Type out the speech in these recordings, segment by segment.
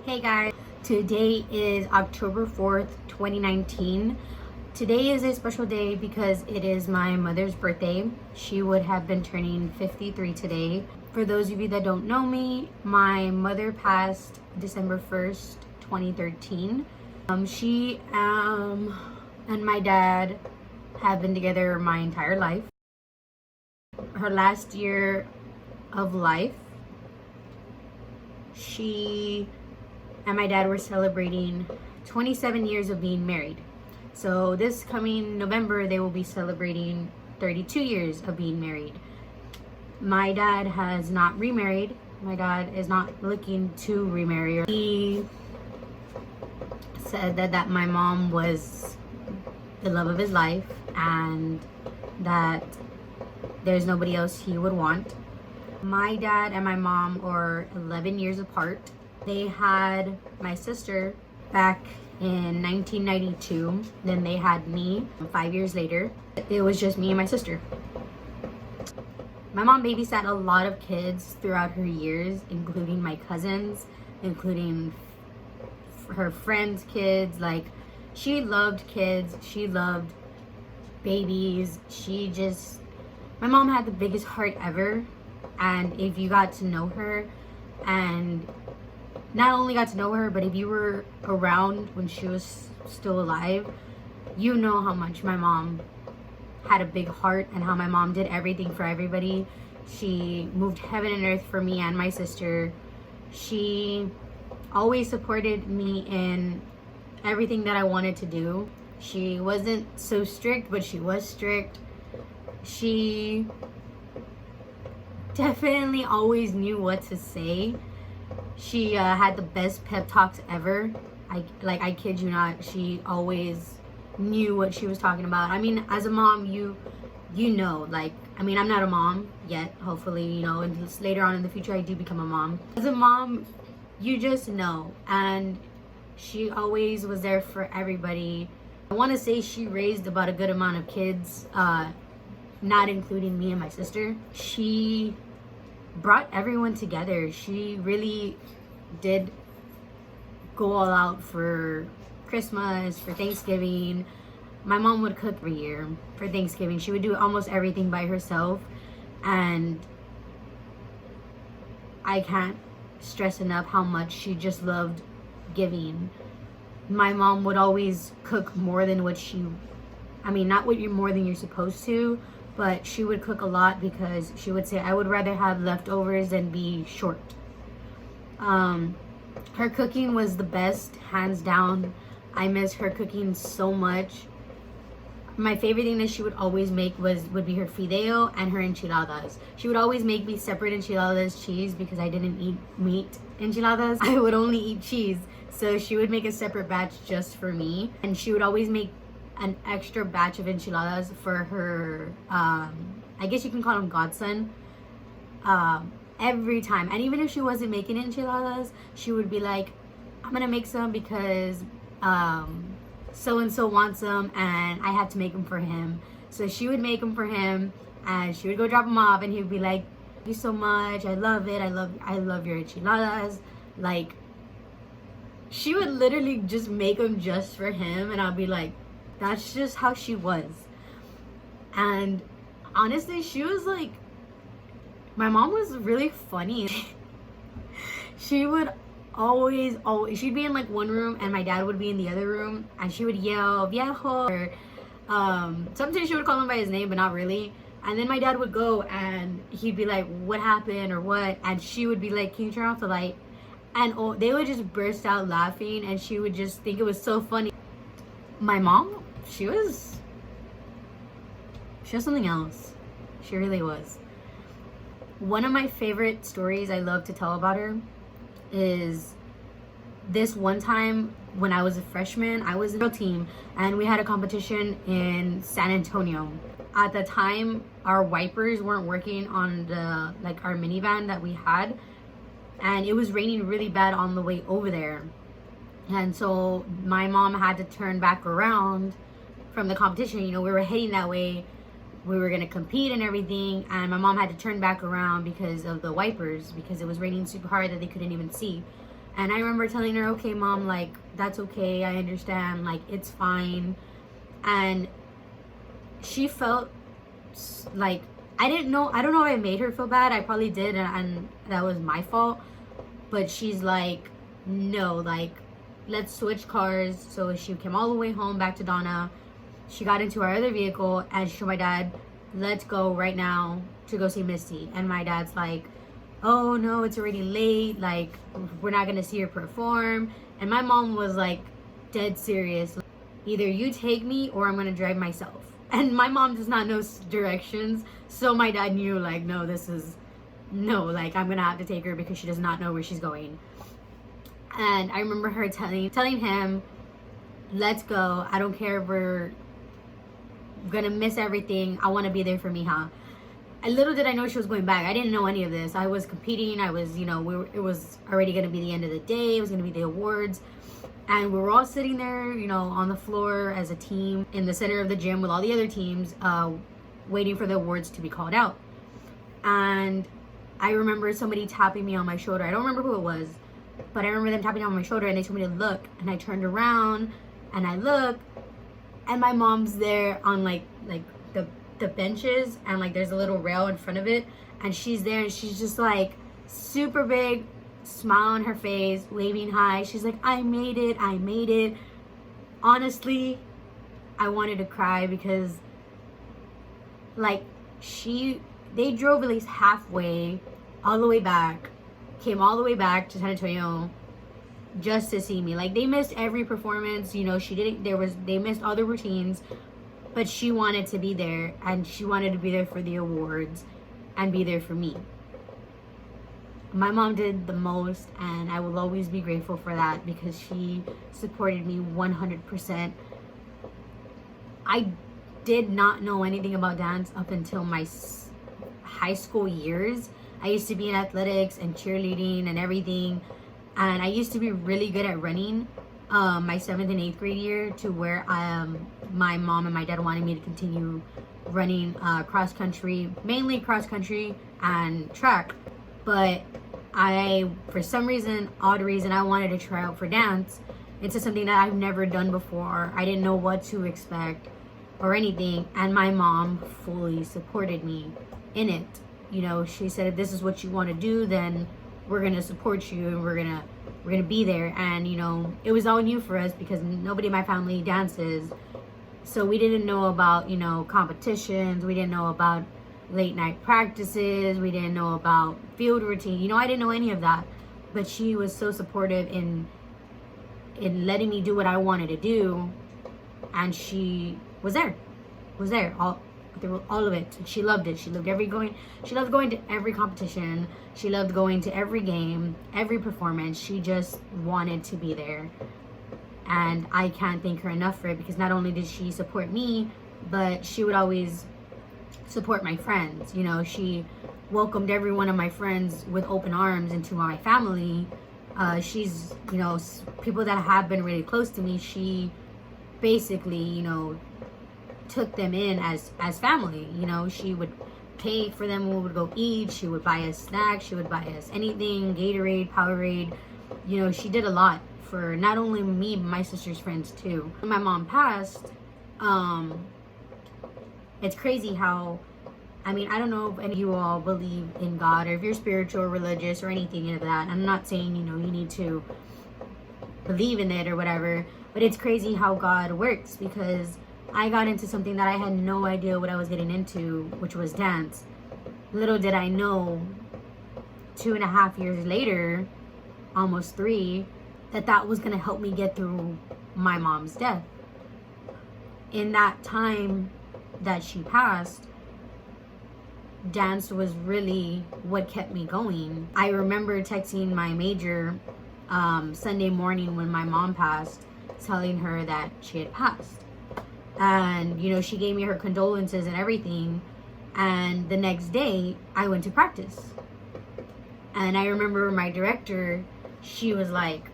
Hey guys, today is October 4th, 2019. Today is a special day because it is my mother's birthday. She would have been turning 53 today. For those of you that don't know me, my mother passed December 1st, 2013. She and my dad have been together my entire life. Her last year of life, she and my dad were celebrating 27 years of being married. So this coming November, they will be celebrating 32 years of being married. My dad has not remarried. My dad is not looking to remarry. He said that my mom was the love of his life and that there's nobody else he would want. My dad and my mom are 11 years apart. They had my sister back in 1992. Then they had me 5 years later. It was just me and my sister. My mom babysat a lot of kids throughout her years, including my cousins, including her friends' kids. Like, she loved kids. She loved babies. My mom had the biggest heart ever. And if you got to know her, and not only got to know her, but if you were around when she was still alive, you know how much my mom had a big heart and how my mom did everything for everybody. She moved heaven and earth for me and my sister. She always supported me in everything that I wanted to do. She wasn't so strict, but she was strict. She definitely always knew what to say. She had the best pep talks ever. I kid you not. She always knew what she was talking about. I mean, as a mom, you know, like, I mean, I'm not a mom yet. Hopefully, you know, and later on in the future, I do become a mom. As a mom, you just know. And she always was there for everybody. I want to say she raised about a good amount of kids, not including me and my sister. She brought everyone together. She really did go all out for Christmas, for Thanksgiving. My mom would cook every year for Thanksgiving. She would do almost everything by herself, and I can't stress enough how much she just loved giving. My mom would always cook more than not more than you're supposed to, but she would cook a lot because she would say, I would rather have leftovers than be short. Her cooking was the best, hands down. I miss her cooking so much. My favorite thing that she would always make would be her fideo and her enchiladas. She would always make me separate enchiladas cheese because I didn't eat meat enchiladas. I would only eat cheese. So she would make a separate batch just for me. And she would always make an extra batch of enchiladas for her, I guess you can call him godson, every time. And even if she wasn't making enchiladas, she would be like, I'm gonna make some because so-and-so wants them and I have to make them for him. So she would make them for him and she would go drop them off and he would be like, thank you so much, I love it, I love your enchiladas. Like, she would literally just make them just for him, and I'll be like, that's just how she was. And honestly, she was like, my mom was really funny. She would always, she'd be in like one room and my dad would be in the other room, and she would yell, viejo, or sometimes she would call him by his name, but not really. And then my dad would go and he'd be like, what happened or what? And she would be like, can you turn off the light? And they would just burst out laughing, and she would just think it was so funny. My mom, she was something else. She really was. One of my favorite stories I love to tell about her is this one time when I was a freshman. I was in a team and we had a competition in San Antonio. At the time, our wipers weren't working on our minivan that we had, and it was raining really bad on the way over there. And so my mom had to turn back around from the competition. You know, we were heading that way. We were going to compete and everything. And my mom had to turn back around because of the wipers, because it was raining super hard that they couldn't even see. And I remember telling her, okay, mom, like, that's okay. I understand. Like, it's fine. And she felt like, I don't know if I made her feel bad. I probably did. And that was my fault. But she's like, no, like, let's switch cars. So she came all the way home back to Donna. She got into our other vehicle and she told my dad, let's go right now to go see Misty. And my dad's like, oh no, it's already late. Like, we're not gonna see her perform. And my mom was like, dead serious. Either you take me or I'm gonna drive myself. And my mom does not know directions. So my dad knew, like, no, like, I'm gonna have to take her because she does not know where she's going. And I remember her telling him, let's go. I don't care if we're gonna miss everything. I want to be there for Mija. And little did I know she was going back. I didn't know any of this. I was competing. I was, it was already gonna be the end of the day. It was gonna be the awards. And we were all sitting there, on the floor as a team in the center of the gym with all the other teams, waiting for the awards to be called out. And I remember somebody tapping me on my shoulder. I don't remember who it was, but I remember them tapping on my shoulder and they told me to look. And I turned around and I looked and my mom's there on like the benches, and like there's a little rail in front of it, and she's there and she's just like super big smile on her face, waving hi. She's like, I made it. Honestly, I wanted to cry because like they drove at least halfway all the way back, came all the way back to San Antonio just to see me. Like, they missed every performance, they missed all the routines, but she wanted to be there, and she wanted to be there for the awards and be there for me. My mom did the most, and I will always be grateful for that because she supported me 100%. I did not know anything about dance up until my high school years. I used to be in athletics and cheerleading and everything, and I used to be really good at running my 7th and 8th grade year, to where my mom and my dad wanted me to continue running cross country, mainly cross country and track. But for some reason, odd reason, I wanted to try out for dance. It's just something that I've never done before. I didn't know what to expect or anything, and my mom fully supported me in it. She said, if this is what you want to do, then we're gonna support you, and we're gonna be there. And it was all new for us because nobody in my family dances, so we didn't know about competitions. We didn't know about late night practices. We didn't know about field routine. I didn't know any of that. But she was so supportive in letting me do what I wanted to do, and she was there through all of it. She loved it. She loved going to every competition. She loved going to every game, every performance. She just wanted to be there. And I can't thank her enough for it, because not only did she support me, but she would always support my friends. She welcomed every one of my friends with open arms into my family. She's, people that have been really close to me, she basically, took them in as family. She would pay for them when we would go eat. She would buy us snacks. She would buy us anything, Gatorade, Powerade. She did a lot for not only me, but my sister's friends too. When my mom passed, it's crazy how, I don't know if any of you all believe in God, or if you're spiritual or religious or anything of that. I'm not saying, you need to believe in it or whatever, but it's crazy how God works, because I got into something that I had no idea what I was getting into, which was dance. Little did I know, 2.5 years later, almost 3, that was going to help me get through my mom's death. In that time that she passed, dance was really what kept me going. I remember texting my major Sunday morning when my mom passed, telling her that she had passed. And, she gave me her condolences and everything. And the next day, I went to practice. And I remember my director, she was like,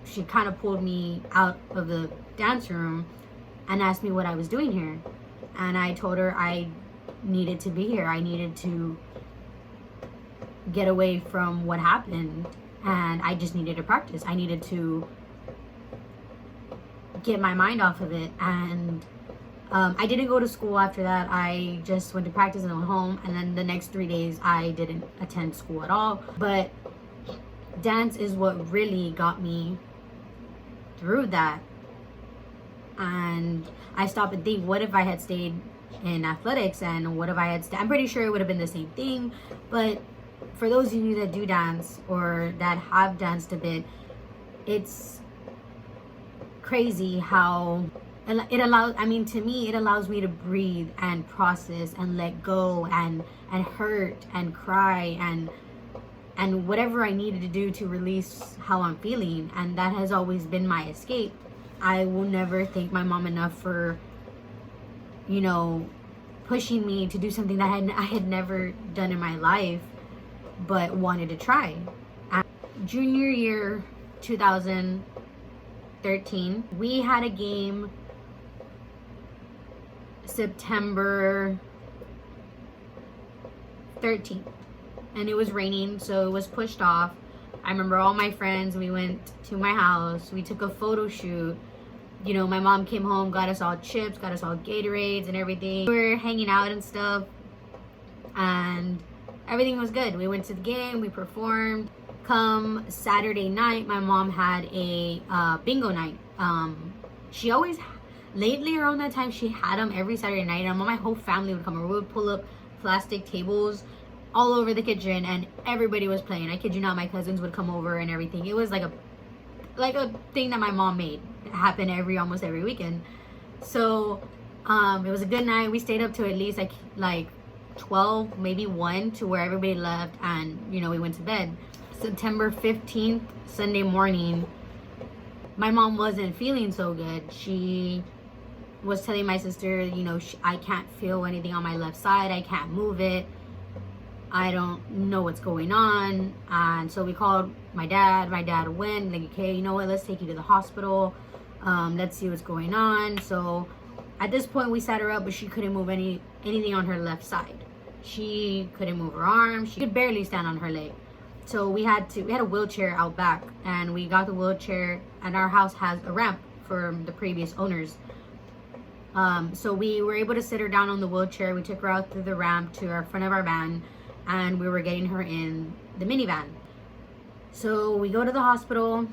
she kind of pulled me out of the dance room and asked me what I was doing here. And I told her I needed to be here. I needed to get away from what happened. and I just needed to practice. I needed to get my mind off of it. And I didn't go to school after that. I just went to practice and went home, and then the next 3 days I didn't attend school at all. But dance is what really got me through that. And I stop and think, what if I had stayed in athletics, and what if I had I'm pretty sure it would have been the same thing. But for those of you that do dance or that have danced a bit, it's crazy how it allows, I mean, to me, it allows me to breathe and process and let go and hurt and cry and whatever I needed to do to release how I'm feeling. And that has always been my escape. I will never thank my mom enough for, you know, pushing me to do something that I had never done in my life, but wanted to try. Junior year 2013, we had a game September 13th, and it was raining, so it was pushed off. I remember all my friends, we went to my house, we took a photo shoot. You know, my mom came home, got us all chips, got us all Gatorades and everything. We were hanging out and stuff, and everything was good. We went to the game, we performed. Come Saturday night, my mom had a bingo night. She always, lately around that time, she had them every Saturday night, and my whole family would come over. We would pull up plastic tables all over the kitchen, and everybody was playing. I kid you not, my cousins would come over and everything. It was like a thing that my mom made happen almost every weekend. So it was a good night. We stayed up to at least like 12, maybe 1, to where everybody left, and you know, we went to bed. September 15th, Sunday morning, my mom wasn't feeling so good. She was telling my sister, you know, I can't feel anything on my left side, I can't move it, I don't know what's going on. And so we called my dad. My dad went, like, okay, you know what, let's take you to the hospital. Let's see what's going on. So at this point, we sat her up, but she couldn't move anything on her left side. She couldn't move her arm. She could barely stand on her leg. So we had a wheelchair out back, and we got the wheelchair, and our house has a ramp for the previous owners. So we were able to sit her down on the wheelchair. We took her out through the ramp to our front of our van, and we were getting her in the minivan. So we go to the hospital,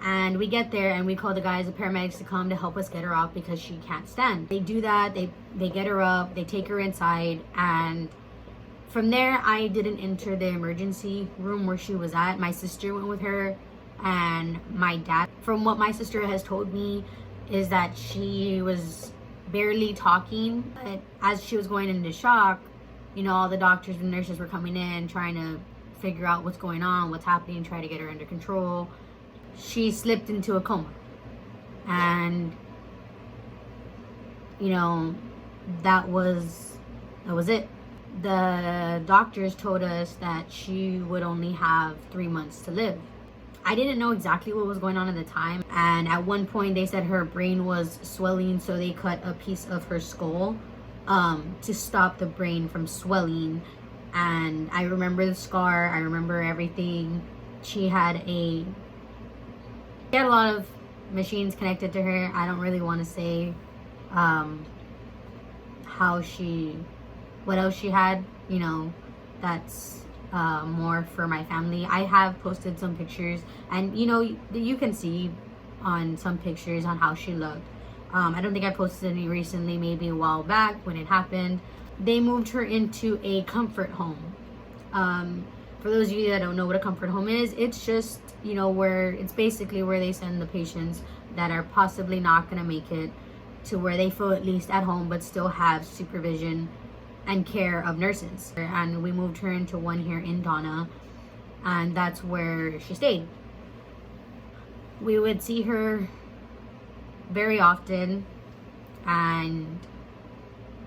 and we get there, and we call the guys, the paramedics, to come to help us get her off because she can't stand. They do that. They get her up. They take her inside, and from there, I didn't enter the emergency room where she was at. My sister went with her, and my dad. From what my sister has told me, is that she was barely talking. But as she was going into shock, you know, all the doctors and nurses were coming in, trying to figure out what's going on, what's happening, try to get her under control. She slipped into a coma. And, you know, that was it. The doctors told us that she would only have 3 months to live. I didn't know exactly what was going on at the time, and at one point they said her brain was swelling, so they cut a piece of her skull to stop the brain from swelling. And I remember the scar, I remember everything. She had a lot of machines connected to her. I don't really want to say what else she had, you know, that's more for my family. I have posted some pictures, and you know, you can see on some pictures on how she looked. I don't think I posted any recently, maybe a while back when it happened. They moved her into a comfort home. For those of you that don't know what a comfort home is, it's just, you know, it's basically where they send the patients that are possibly not going to make it to where they feel at least at home, but still have supervision and care of nurses. And we moved her into one here in Donna, and that's where she stayed. We would see her very often, and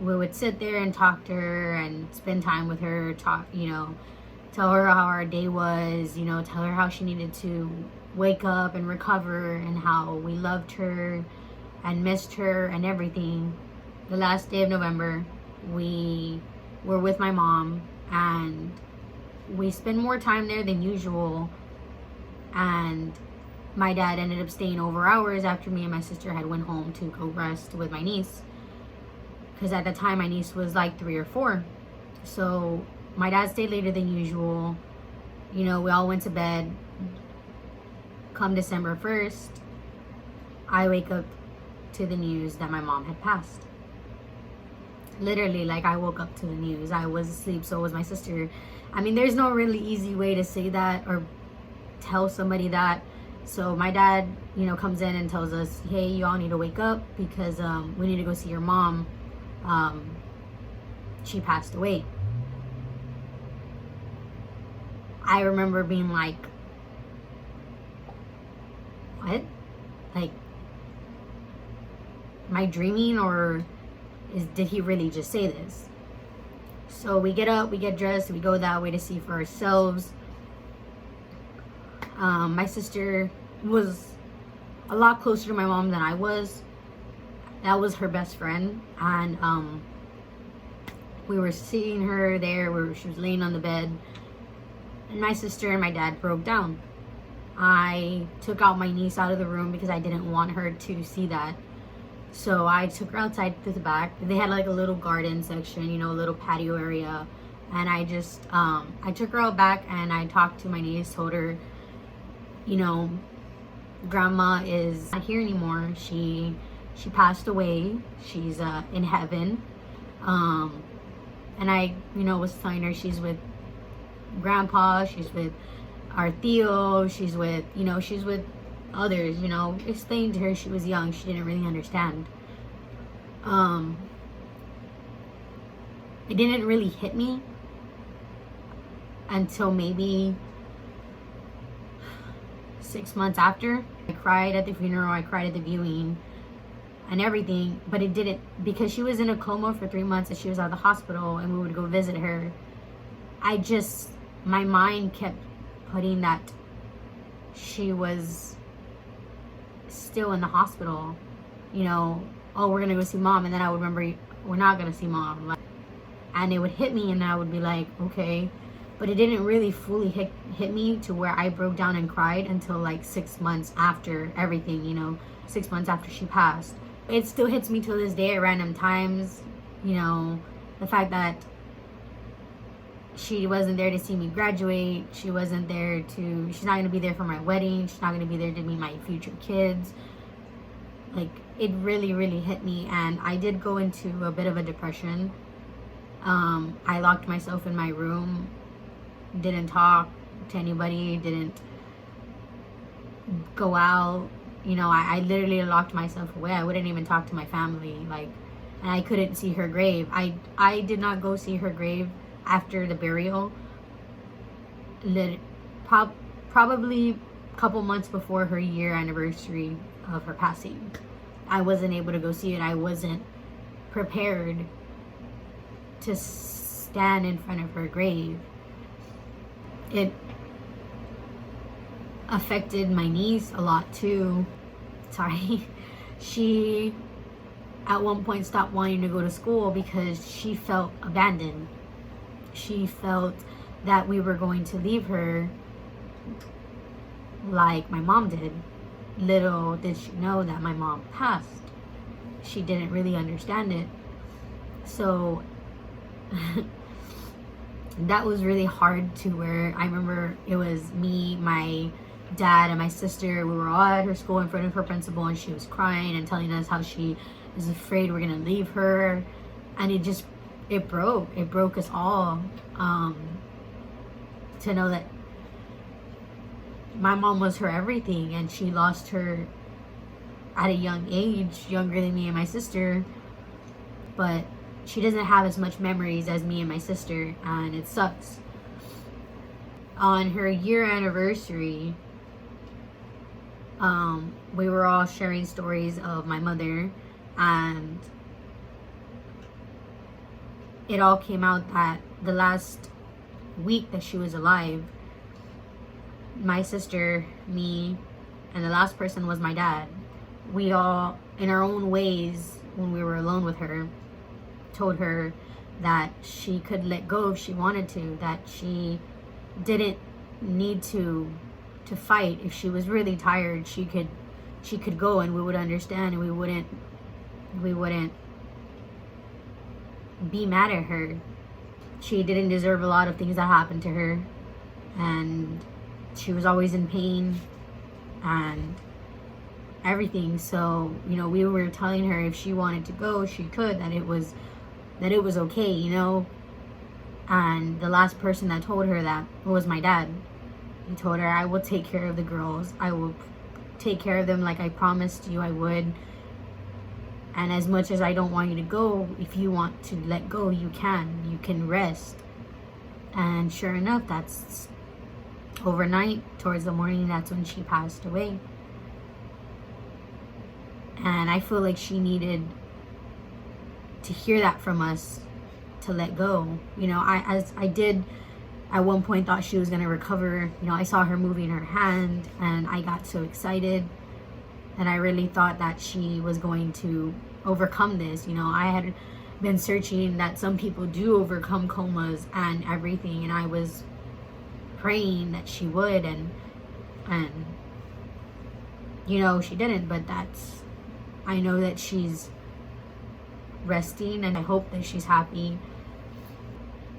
we would sit there and talk to her and spend time with her, tell her how our day was, tell her how she needed to wake up and recover, and how we loved her and missed her and everything. The last day of November, we were with my mom, and we spent more time there than usual. And my dad ended up staying over hours after me and my sister had went home to go rest with my niece, because at the time my niece was like 3 or 4. So my dad stayed later than usual. You know, we all went to bed. Come December 1st, I wake up to the news that my mom had passed. Literally, like, I woke up to the news. I was asleep, so was my sister. I mean, there's no really easy way to say that or tell somebody that. So my dad, you know, comes in and tells us, hey, you all need to wake up because we need to go see your mom. She passed away. I remember being like, what? Like, am I dreaming, or did he really just say this? So we get up, we get dressed, we go that way to see for ourselves. My sister was a lot closer to my mom than I was. That was her best friend, and we were seeing her there where she was laying on the bed, and my sister and my dad broke down. I took out my niece out of the room because I didn't want her to see that. So I took her outside to the back. They had like a little garden section, you know, a little patio area. And I just, I took her out back and I talked to my niece, told her, you know, grandma is not here anymore. She passed away. She's in heaven. And I, you know, was telling her she's with grandpa, she's with our Theo, she's with, you know, she's with others, you know. Explained to her she was young, she didn't really understand. It didn't really hit me until maybe 6 months after. I cried at the funeral, I cried at the viewing and everything, but it didn't, because she was in a coma for 3 months and she was at the hospital and we would go visit her. My mind kept putting that she was still in the hospital, you know. Oh, we're gonna go see mom, and then I would remember we're not gonna see mom, like, and it would hit me and I would be like, okay. But it didn't really fully hit me to where I broke down and cried until like 6 months after everything, you know, 6 months after she passed. It still hits me to this day at random times, you know, the fact that she wasn't there to see me graduate. She's not going to be there for my wedding. She's not going to be there to meet my future kids. Like, it really, really hit me. And I did go into a bit of a depression. I locked myself in my room. Didn't talk to anybody. Didn't go out. You know, I literally locked myself away. I wouldn't even talk to my family. Like, and I couldn't see her grave. I did not go see her grave after the burial. Probably a couple months before her year anniversary of her passing. I wasn't able to go see it. I wasn't prepared to stand in front of her grave. It affected my niece a lot too. Sorry. She at one point stopped wanting to go to school because she felt abandoned. She felt that we were going to leave her like my mom did. Little did she know that my mom passed. She didn't really understand it. So that was really hard to where I remember it was me, my dad, and my sister. We were all at her school in front of her principal, and she was crying and telling us how she is afraid we're gonna leave her. And it broke us all, to know that my mom was her everything, and she lost her at a young age, younger than me and my sister. But she doesn't have as much memories as me and my sister, and it sucks. On her year anniversary, we were all sharing stories of my mother, and it all came out that the last week that she was alive, my sister, me, and the last person was my dad. We all, in our own ways, when we were alone with her, told her that she could let go if she wanted to, that she didn't need to to fight. If she was really tired, she could go, and we would understand, and we wouldn't be mad at her. She didn't deserve a lot of things that happened to her, and she was always in pain and everything. So, you know, we were telling her if she wanted to go, she could, that it was okay, you know. And the last person that told her that was my dad. He told her, I will take care of the girls. I will take care of them like I promised you I would. And as much as I don't want you to go, if you want to let go, you can. You can rest. And sure enough, that's overnight, towards the morning, that's when she passed away. And I feel like she needed to hear that from us, to let go. You know, I did at one point thought she was going to recover. You know, I saw her moving her hand and I got so excited. And I really thought that she was going to overcome this. You know, I had been searching that some people do overcome comas and everything. And I was praying that she would. And you know, she didn't. But I know that she's resting, and I hope that she's happy.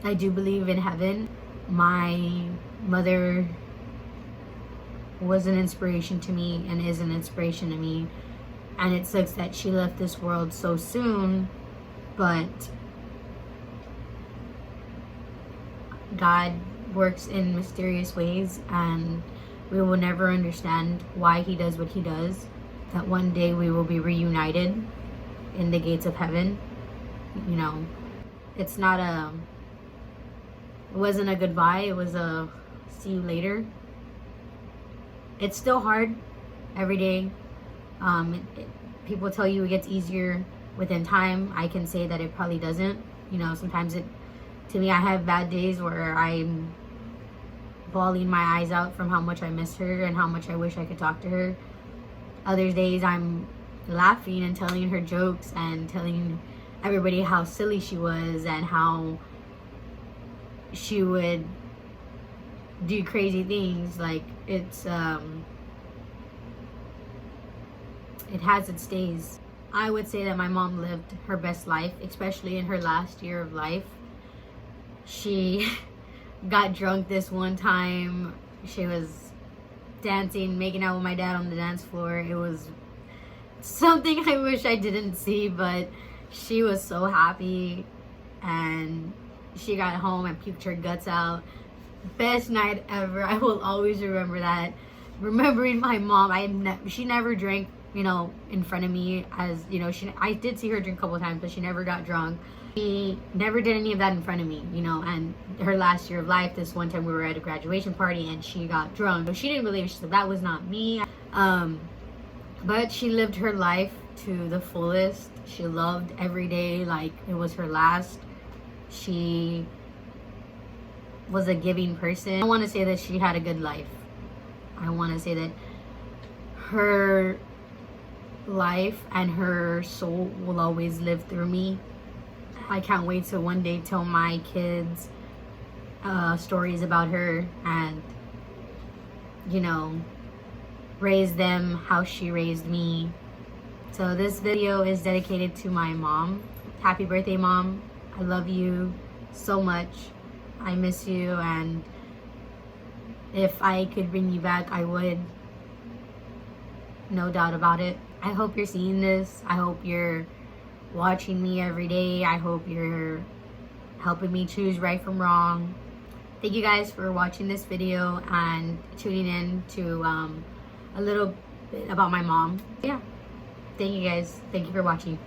I do believe in heaven. My mother was an inspiration to me and is an inspiration to me, and it sucks that she left this world so soon, but God works in mysterious ways, and we will never understand why he does what he does. That one day we will be reunited in the gates of heaven. You know, it wasn't a goodbye, it was a see you later. It's still hard every day. People tell you it gets easier within time. I can say that it probably doesn't. You know, sometimes to me, I have bad days where I'm bawling my eyes out from how much I miss her and how much I wish I could talk to her. Other days I'm laughing and telling her jokes and telling everybody how silly she was and how she would do crazy things. Like, it has its days. I would say that my mom lived her best life, especially in her last year of life. She got drunk this one time. She was dancing, making out with my dad on the dance floor. It was something I wish I didn't see, but she was so happy, and she got home and puked her guts out. Best night ever. I will always remember that. Remembering my mom, she never drank, you know, in front of me. As you know, I did see her drink a couple of times, but she never got drunk. She never did any of that in front of me, you know. And her last year of life, this one time we were at a graduation party and she got drunk, but she didn't believe it. She said that was not me. But she lived her life to the fullest. She loved every day like it was her last. She was a giving person. I want to say that she had a good life. I want to say that her life and her soul will always live through me. I can't wait to one day tell my kids stories about her and, you know, raise them how she raised me. So this video is dedicated to my mom. Happy birthday, Mom. I love you so much. I miss you, and if I could bring you back, I would. No doubt about it. I hope you're seeing this. I hope you're watching me every day. I hope you're helping me choose right from wrong. Thank you guys for watching this video and tuning in to a little bit about my mom. Yeah. Thank you guys. Thank you for watching.